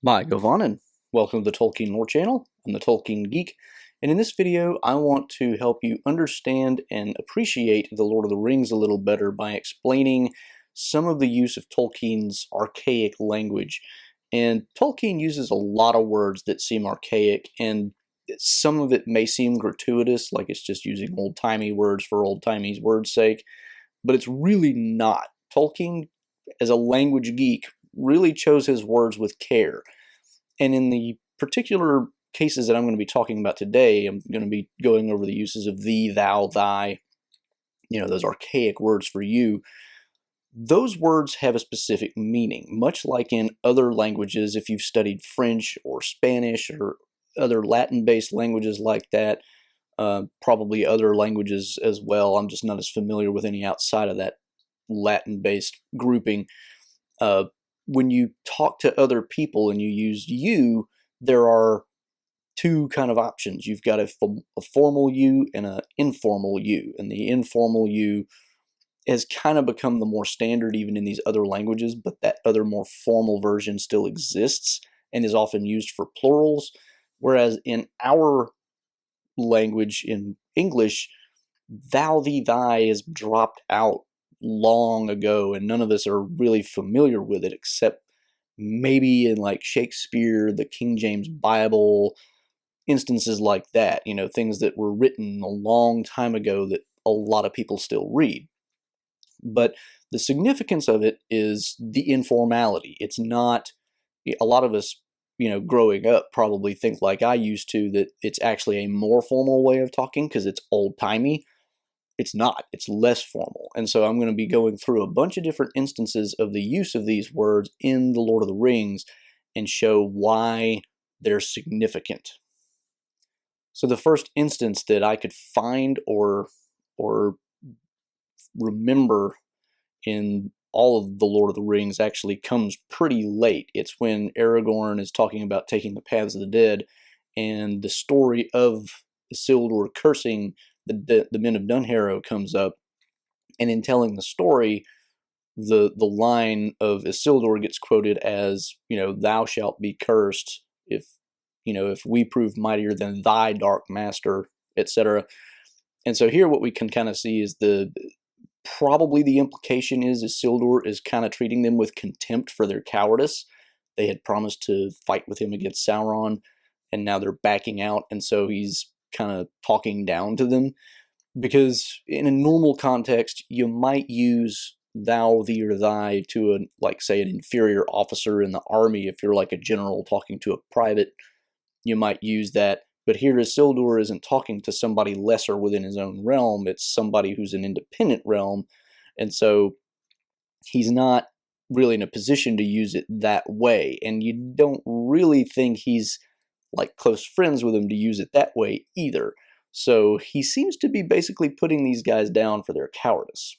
Hi, Govanen. Welcome to the Tolkien Lore Channel. I'm the Tolkien Geek, and in this video I want to help you understand and appreciate The Lord of the Rings a little better by explaining some of the use of Tolkien's archaic language. And Tolkien uses a lot of words that seem archaic, and some of it may seem gratuitous, like it's just using old-timey words for old-timey's word's sake, but it's really not. Tolkien, as a language geek, really chose his words with care. And in the particular cases that I'm going to be talking about today, I'm going to be going over the uses of thee, thou, thy, those archaic words for you. Those words have a specific meaning, much like in other languages. If you've studied French or Spanish or other Latin-based languages like that, probably other languages as well. I'm just not as familiar with any outside of that Latin-based grouping. When you talk to other people and you use you, there are two kind of options. You've got a formal you and an informal you. And the informal you has kind of become the more standard even in these other languages, but that other more formal version still exists and is often used for plurals. Whereas in our language, in English, thou, thee, thy is dropped out long ago, and none of us are really familiar with it except maybe in like Shakespeare, the King James Bible, instances like that, things that were written a long time ago that a lot of people still read. But the significance of it is the informality. It's not, a lot of us, growing up probably think like I used to, that it's actually a more formal way of talking because it's old-timey. It's not. It's less formal. And so I'm going to be going through a bunch of different instances of the use of these words in The Lord of the Rings and show why they're significant. So the first instance that I could find or remember in all of The Lord of the Rings actually comes pretty late. It's when Aragorn is talking about taking the paths of the dead, and the story of Isildur cursing the men of Dunharrow comes up, and in telling the story, the line of Isildur gets quoted as, thou shalt be cursed if we prove mightier than thy dark master, etc. And so here what we can kind of see is probably the implication is Isildur is kind of treating them with contempt for their cowardice. They had promised to fight with him against Sauron, and now they're backing out, and so he's kind of talking down to them. Because in a normal context, you might use thou, thee, or thy to, say, an inferior officer in the army. If you're like a general talking to a private, you might use that. But here Isildur isn't talking to somebody lesser within his own realm. It's somebody who's an independent realm. And so he's not really in a position to use it that way. And you don't really think he's like close friends with him to use it that way either. So he seems to be basically putting these guys down for their cowardice.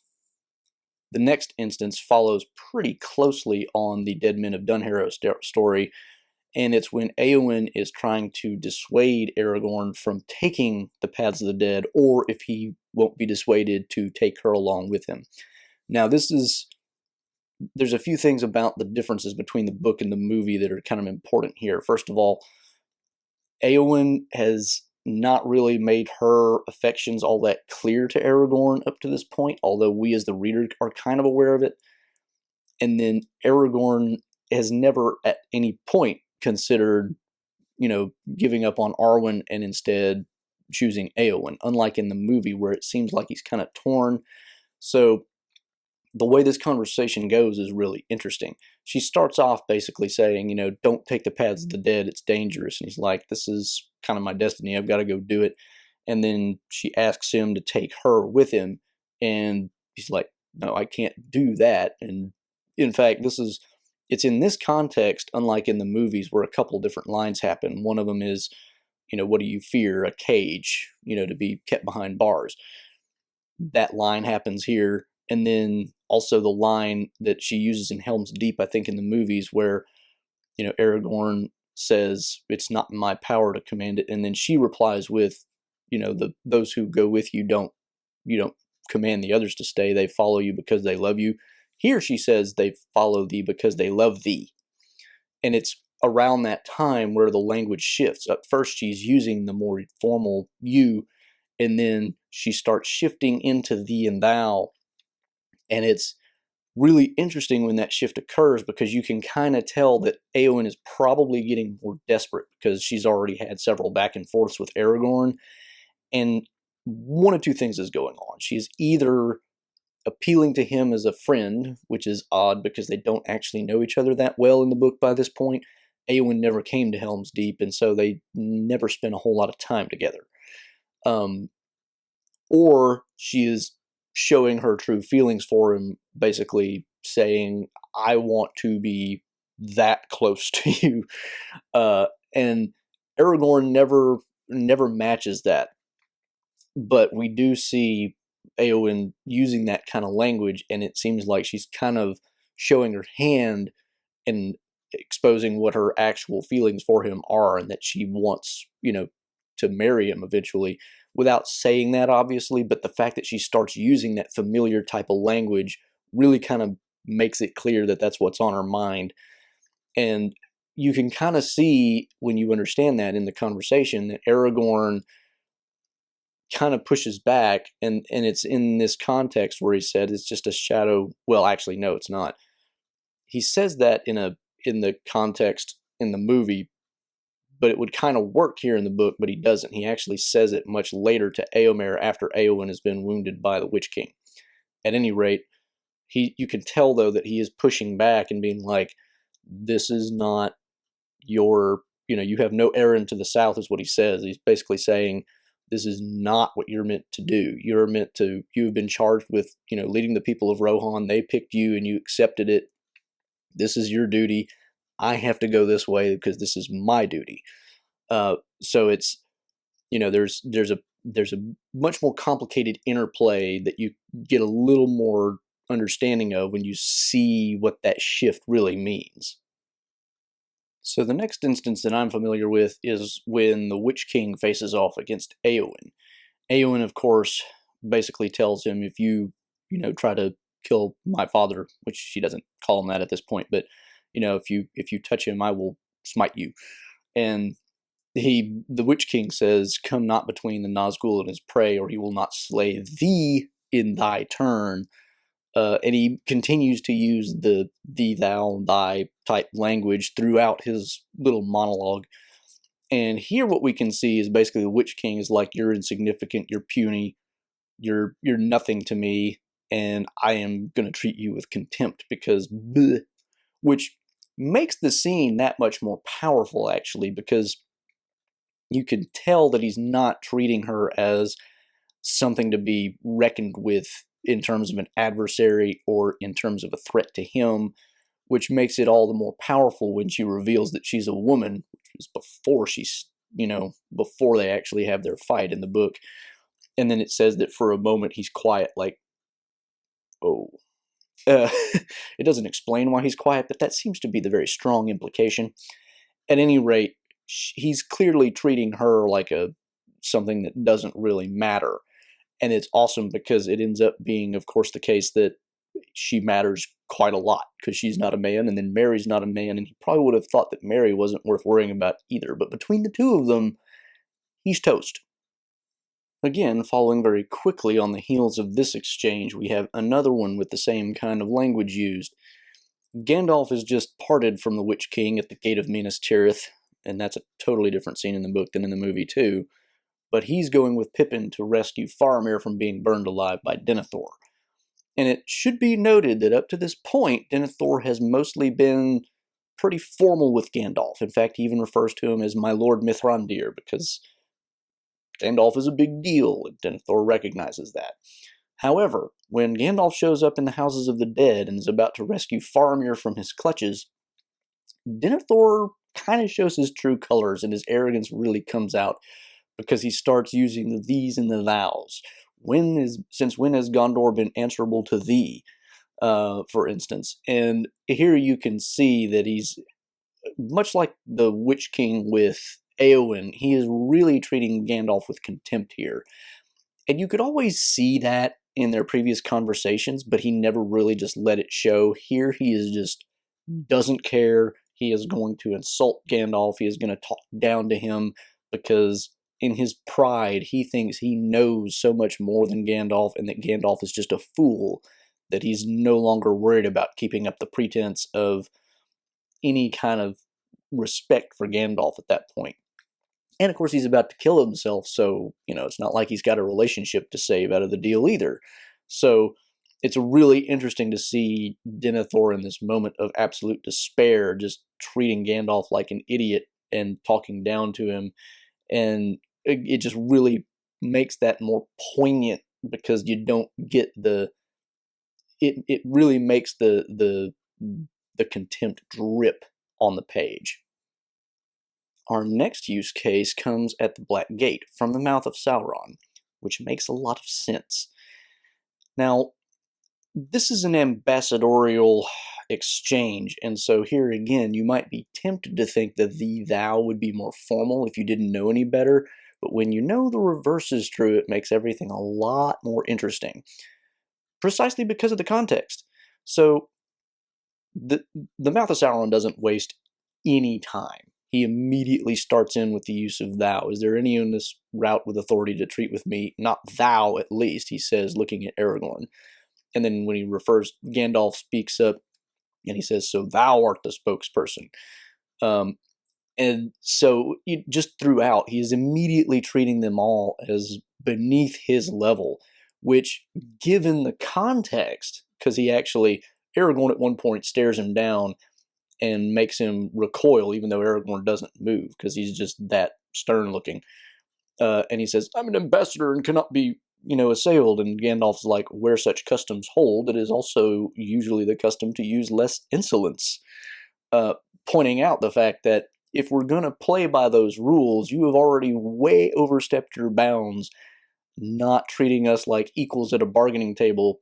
The next instance follows pretty closely on the Dead Men of Dunharrow story, and it's when Éowyn is trying to dissuade Aragorn from taking the Paths of the Dead, or if he won't be dissuaded, to take her along with him. Now there's a few things about the differences between the book and the movie that are kind of important here. First of all, Éowyn has not really made her affections all that clear to Aragorn up to this point, although we as the reader are kind of aware of it. And then Aragorn has never at any point considered, giving up on Arwen and instead choosing Éowyn, unlike in the movie where it seems like he's kind of torn. So the way this conversation goes is really interesting. She starts off basically saying, don't take the paths of the dead, it's dangerous. And he's like, this is kind of my destiny, I've got to go do it. And then she asks him to take her with him, and he's like, no, I can't do that. And in fact, it's in this context, unlike in the movies where a couple different lines happen. One of them is, what do you fear? A cage, to be kept behind bars. That line happens here. And then also the line that she uses in Helm's Deep, I think in the movies, where, Aragorn says, it's not in my power to command it. And then she replies with, those who go with you don't command the others to stay. They follow you because they love you. Here she says they follow thee because they love thee. And it's around that time where the language shifts. At first, she's using the more formal you, and then she starts shifting into thee and thou. And it's really interesting when that shift occurs, because you can kind of tell that Eowyn is probably getting more desperate, because she's already had several back and forths with Aragorn. And one of two things is going on. She's either appealing to him as a friend, which is odd because they don't actually know each other that well in the book by this point. Eowyn never came to Helm's Deep, and so they never spent a whole lot of time together. Or she is showing her true feelings for him, basically saying, I want to be that close to you. And Aragorn never matches that. But we do see Eowyn using that kind of language, and it seems like she's kind of showing her hand and exposing what her actual feelings for him are, and that she wants, to marry him eventually, without saying that, obviously. But the fact that she starts using that familiar type of language really kind of makes it clear that that's what's on her mind. And you can kind of see, when you understand that in the conversation, that Aragorn kind of pushes back, and it's in this context where he said it's just a shadow. Well, actually, no, it's not. He says that in the context in the movie, but it would kind of work here in the book, but he doesn't. He actually says it much later to Éomer after Éowyn has been wounded by the Witch King. At any rate, you can tell, though, that he is pushing back and being like, this is not your, you have no errand to the south, is what he says. He's basically saying, this is not what you're meant to do. You've been charged with, leading the people of Rohan. They picked you and you accepted it. This is your duty. I have to go this way because this is my duty. So it's, there's a much more complicated interplay that you get a little more understanding of when you see what that shift really means. So the next instance that I'm familiar with is when the Witch King faces off against Éowyn. Éowyn, of course, basically tells him, if you, try to kill my father, which she doesn't call him that at this point, but, if you touch him, I will smite you. And the Witch King says, come not between the Nazgul and his prey, or he will not slay thee in thy turn. And he continues to use the thee, thou, thy type language throughout his little monologue. And here what we can see is basically the Witch King is like, you're insignificant, you're puny, you're nothing to me, and I am going to treat you with contempt because bleh. Which makes the scene that much more powerful, actually, because you can tell that he's not treating her as something to be reckoned with in terms of an adversary or in terms of a threat to him, which makes it all the more powerful when she reveals that she's a woman, which is before before they actually have their fight in the book. And then it says that for a moment he's quiet, like, oh. It doesn't explain why he's quiet, but that seems to be the very strong implication. At any rate, he's clearly treating her like something that doesn't really matter. And it's awesome because it ends up being, of course, the case that she matters quite a lot because she's not a man, and then Mary's not a man, and he probably would have thought that Mary wasn't worth worrying about either. But between the two of them, he's toast. Again, following very quickly on the heels of this exchange, we have another one with the same kind of language used. Gandalf has just parted from the Witch King at the gate of Minas Tirith, and that's a totally different scene in the book than in the movie too. But he's going with Pippin to rescue Faramir from being burned alive by Denethor. And it should be noted that up to this point, Denethor has mostly been pretty formal with Gandalf. In fact, he even refers to him as my Lord Mithrandir, because Gandalf is a big deal, and Denethor recognizes that. However, when Gandalf shows up in the Houses of the Dead and is about to rescue Faramir from his clutches, Denethor kind of shows his true colors, and his arrogance really comes out, because he starts using the these and the thous. Since when has Gondor been answerable to thee, for instance? And here you can see that he's, much like the Witch King with Éowyn, he is really treating Gandalf with contempt here. And you could always see that in their previous conversations, but he never really just let it show. Here he is just doesn't care. He is going to insult Gandalf. He is going to talk down to him because in his pride, he thinks he knows so much more than Gandalf and that Gandalf is just a fool, that he's no longer worried about keeping up the pretense of any kind of respect for Gandalf at that point. And of course, he's about to kill himself, so, it's not like he's got a relationship to save out of the deal either. So it's really interesting to see Denethor in this moment of absolute despair, just treating Gandalf like an idiot and talking down to him. And it just really makes that more poignant because you don't get it really makes the contempt drip on the page. Our next use case comes at the Black Gate from the mouth of Sauron, which makes a lot of sense. Now, this is an ambassadorial exchange, and so here again, you might be tempted to think that the thou would be more formal if you didn't know any better, but when you know the reverse is true, it makes everything a lot more interesting, precisely because of the context. So, the mouth of Sauron doesn't waste any time. He immediately starts in with the use of thou. Is there any on this route with authority to treat with me? Not thou, at least, he says, looking at Aragorn. And then when he refers, Gandalf speaks up, and he says, so thou art the spokesperson. And so just throughout, he is immediately treating them all as beneath his level, which, given the context, because Aragorn at one point stares him down and makes him recoil, even though Aragorn doesn't move, because he's just that stern-looking. And he says, I'm an ambassador and cannot be, assailed. And Gandalf's like, where such customs hold, it is also usually the custom to use less insolence. Pointing out the fact that if we're going to play by those rules, you have already way overstepped your bounds, not treating us like equals at a bargaining table.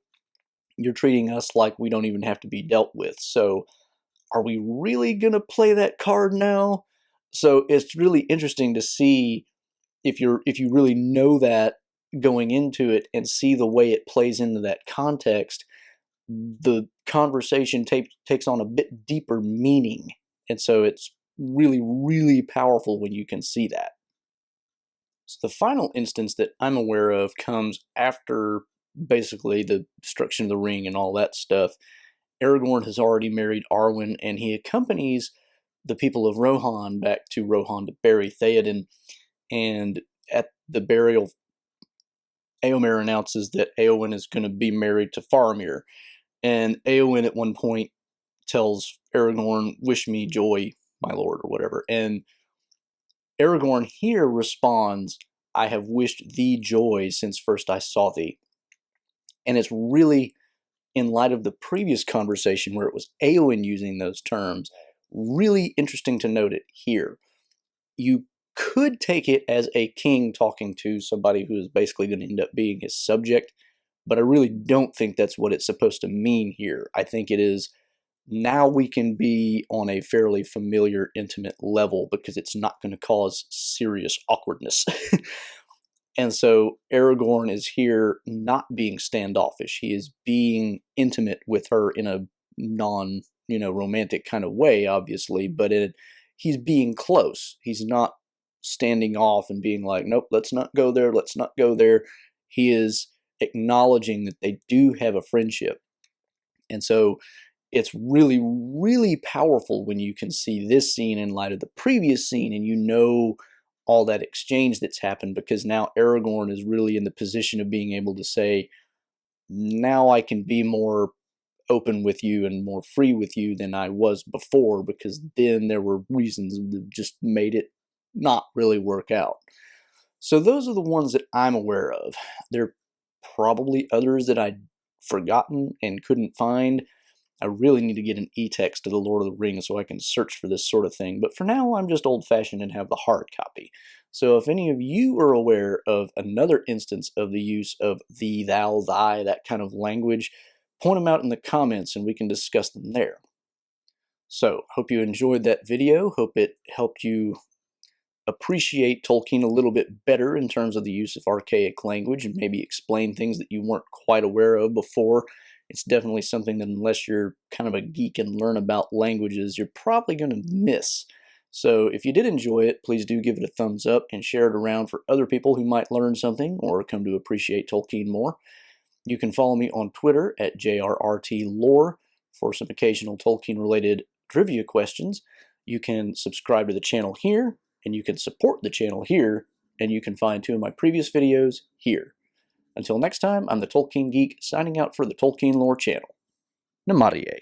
You're treating us like we don't even have to be dealt with. So are we really going to play that card now? So it's really interesting to see if you really know that going into it and see the way it plays into that context, the conversation takes on a bit deeper meaning. And so it's really, really powerful when you can see that. So the final instance that I'm aware of comes after basically the destruction of the ring and all that stuff. Aragorn has already married Arwen, and he accompanies the people of Rohan back to Rohan to bury Theoden. And at the burial, Éomer announces that Éowyn is going to be married to Faramir. And Éowyn at one point tells Aragorn, wish me joy, my lord, or whatever. And Aragorn here responds, I have wished thee joy since first I saw thee. And it's really, in light of the previous conversation where it was Éowyn using those terms, really interesting to note it here. You could take it as a king talking to somebody who is basically going to end up being his subject, but I really don't think that's what it's supposed to mean here. I think it is, now we can be on a fairly familiar, intimate level because it's not going to cause serious awkwardness. And so Aragorn is here not being standoffish. He is being intimate with her in a non-romantic kind of way, obviously, but he's being close. He's not standing off and being like, nope, let's not go there, let's not go there. He is acknowledging that they do have a friendship. And so it's really, really powerful when you can see this scene in light of the previous scene and you know all that exchange that's happened, because now Aragorn is really in the position of being able to say, now I can be more open with you and more free with you than I was before, because then there were reasons that just made it not really work out. So those are the ones that I'm aware of. There are probably others that I'd forgotten and couldn't find. I really need to get an e-text to the Lord of the Rings so I can search for this sort of thing, but for now I'm just old-fashioned and have the hard copy. So if any of you are aware of another instance of the use of thee, thou, thy, that kind of language, point them out in the comments and we can discuss them there. So, hope you enjoyed that video. Hope it helped you appreciate Tolkien a little bit better in terms of the use of archaic language and maybe explain things that you weren't quite aware of before. It's definitely something that unless you're kind of a geek and learn about languages, you're probably going to miss. So if you did enjoy it, please do give it a thumbs up and share it around for other people who might learn something or come to appreciate Tolkien more. You can follow me on Twitter at JRRTLore for some occasional Tolkien-related trivia questions. You can subscribe to the channel here, and you can support the channel here, and you can find 2 of my previous videos here. Until next time, I'm the Tolkien Geek, signing out for the Tolkien Lore channel. Namarie.